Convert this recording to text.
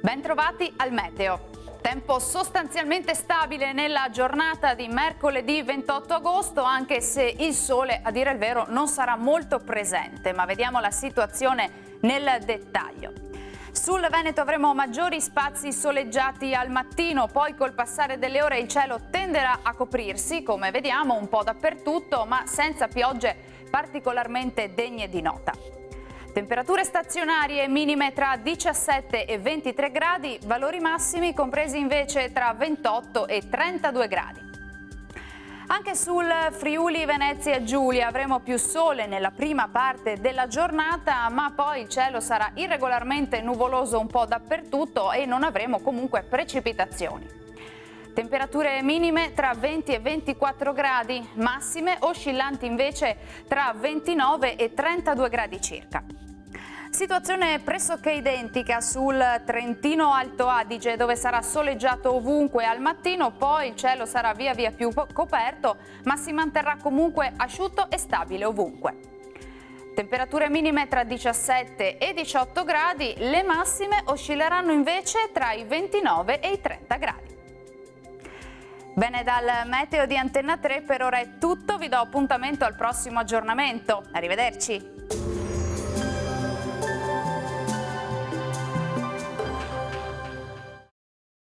Bentrovati al meteo. Tempo sostanzialmente stabile nella giornata di mercoledì 28 agosto, anche se il sole, a dire il vero, non sarà molto presente, ma vediamo la situazione nel dettaglio. Sul Veneto avremo maggiori spazi soleggiati al mattino, poi col passare delle ore il cielo tenderà a coprirsi, come vediamo un po' dappertutto, ma senza piogge particolarmente degne di nota. Temperature stazionarie minime tra 17 e 23 gradi, valori massimi compresi invece tra 28 e 32 gradi. Anche sul Friuli Venezia Giulia avremo più sole nella prima parte della giornata, ma poi il cielo sarà irregolarmente nuvoloso un po' dappertutto e non avremo comunque precipitazioni. Temperature minime tra 20 e 24 gradi, massime oscillanti invece tra 29 e 32 gradi circa. Situazione pressoché identica sul Trentino Alto Adige, dove sarà soleggiato ovunque al mattino, poi il cielo sarà via via più coperto, ma si manterrà comunque asciutto e stabile ovunque. Temperature minime tra 17 e 18 gradi, le massime oscilleranno invece tra i 29 e i 30 gradi. Bene, dal meteo di Antenna 3 per ora è tutto, vi do appuntamento al prossimo aggiornamento. Arrivederci!